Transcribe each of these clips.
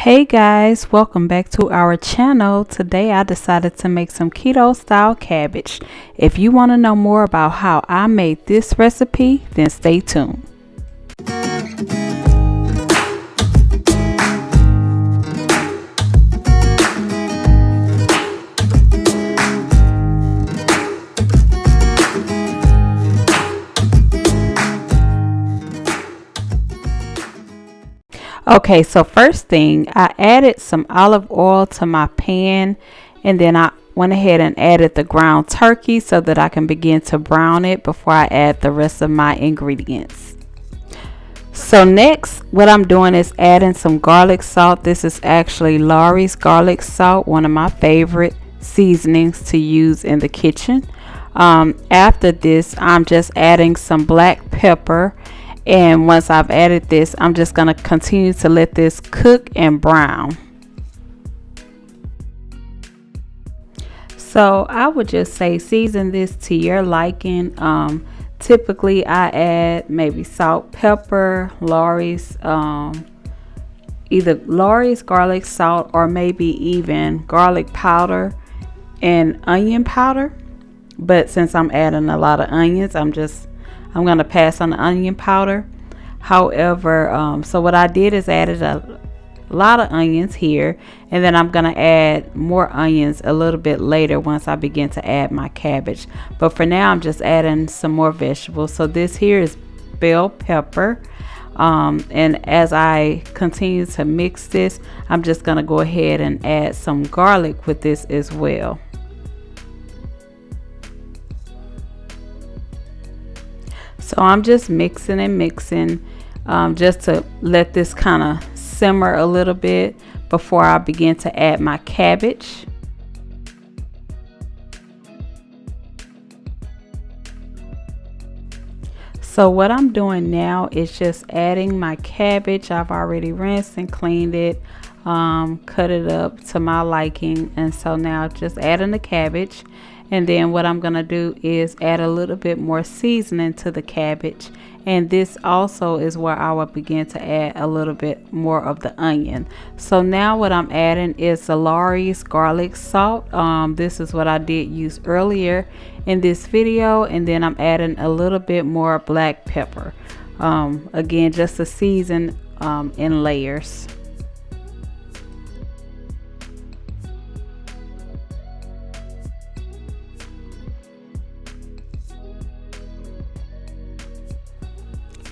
Hey guys, welcome back to our channel. Today I decided to make some keto style cabbage. If you want to know more about how I made this recipe, then stay tuned. Okay, so first thing, I added some olive oil to my pan, and then I went ahead and added the ground turkey so that I can begin to brown it before I add the rest of my ingredients. So next, what I'm doing is adding some garlic salt. This is actually Lowry's garlic salt, one of my favorite seasonings to use in the kitchen. After this, I'm just adding some black pepper. And once I've added this, I'm just going to continue to let this cook and brown. So I would just say season this to your liking. Typically I add maybe salt, pepper, Lowry's, either Lowry's garlic salt or maybe even garlic powder and onion powder. But since I'm adding a lot of onions, I'm going to pass on the onion powder. However, so what I did is added a lot of onions here, and then I'm going to add more onions a little bit later once I begin to add my cabbage. But for now, I'm just adding some more vegetables. So this here is bell pepper. And as I continue to mix this, I'm just going to go ahead and add some garlic with this as well. So I'm just mixing and mixing just to let this kind of simmer a little bit before I begin to add my cabbage. So what I'm doing now is just adding my cabbage. I've already rinsed and cleaned it, cut it up to my liking, and so now just adding the cabbage. And then what I'm going to do is add a little bit more seasoning to the cabbage. And this also is where I will begin to add a little bit more of the onion. So now what I'm adding is the Lowry's garlic salt. This is what I did use earlier in this video. And then I'm adding a little bit more black pepper. Again, just to season in layers.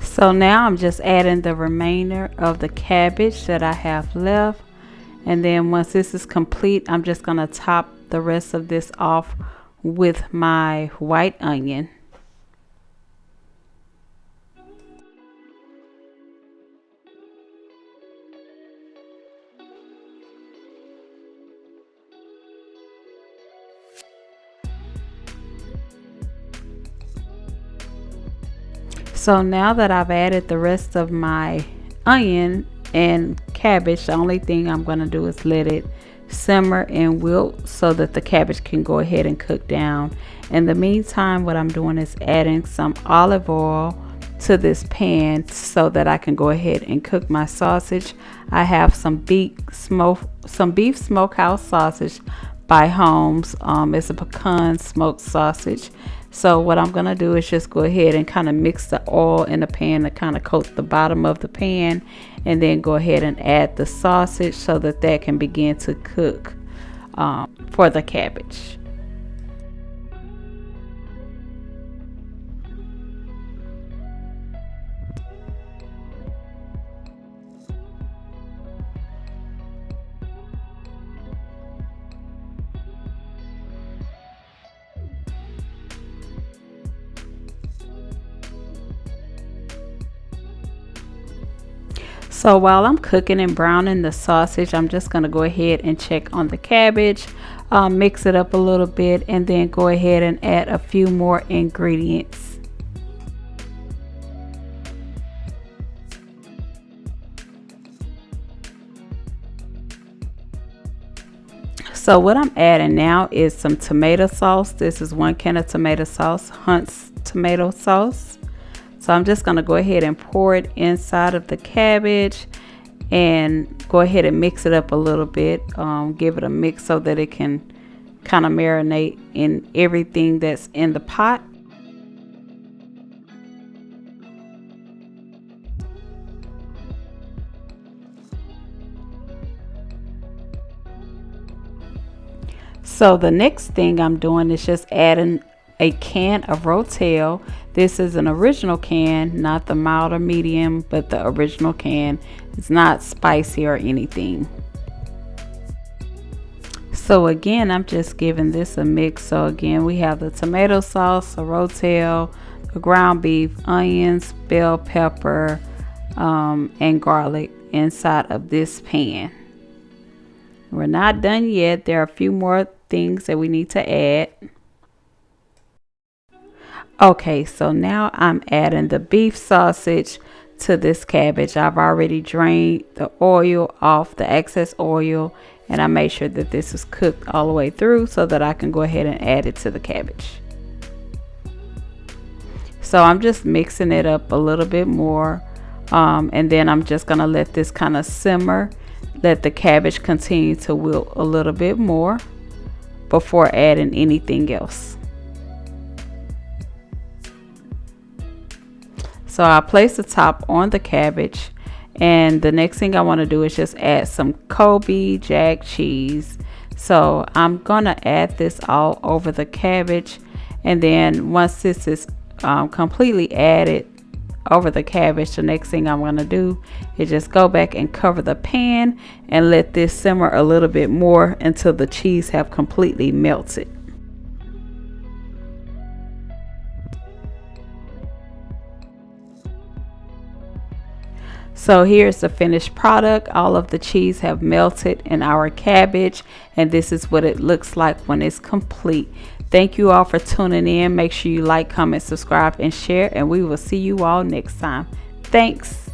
So now I'm just adding the remainder of the cabbage that I have left. And then once this is complete, I'm just going to top the rest of this off with my white onion. So now that I've added the rest of my onion and cabbage, the only thing I'm going to do is let it simmer and wilt so that the cabbage can go ahead and cook down. In the meantime, what I'm doing is adding some olive oil to this pan so that I can go ahead and cook my sausage. I have some beef smokehouse sausage by Holmes. It's a pecan smoked sausage. So what I'm going to do is just go ahead and kind of mix the oil in the pan to kind of coat the bottom of the pan, and then go ahead and add the sausage so that that can begin to cook for the cabbage. So while I'm cooking and browning the sausage, I'm just going to go ahead and check on the cabbage, mix it up a little bit, and then go ahead and add a few more ingredients. So what I'm adding now is some tomato sauce. This is 1 can of tomato sauce, Hunt's tomato sauce. So I'm just going to go ahead and pour it inside of the cabbage. and go ahead and mix it up a little bit. Give it a mix so that it can kind of marinate in everything that's in the pot. So the next thing I'm doing is just adding a can of Rotel. This is an original can, not the mild or medium, but the original can. It's not spicy or anything. So again, I'm just giving this a mix. So again, we have the tomato sauce, the Rotel, the ground beef, onions, bell pepper, and garlic inside of this pan. We're not done yet. There are a few more things that we need to add. Okay, so now I'm adding the beef sausage to this cabbage. I've already drained the oil off, the excess oil, and I made sure that this is cooked all the way through so that I can go ahead and add it to the cabbage. So I'm just mixing it up a little bit more, and then I'm just gonna let this kind of simmer, let the cabbage continue to wilt a little bit more before adding anything else. So I place the top on the cabbage, and the next thing I want to do is just add some Colby jack cheese. So I'm gonna add this all over the cabbage, and then once this is completely added over the cabbage, the next thing I'm gonna do is just go back and cover the pan and let this simmer a little bit more until the cheese have completely melted. So here's the finished product. All of the cheese have melted in our cabbage, and this is what it looks like when it's complete. Thank you all for tuning in. Make sure you like, comment, subscribe, and share, and we will see you all next time. Thanks.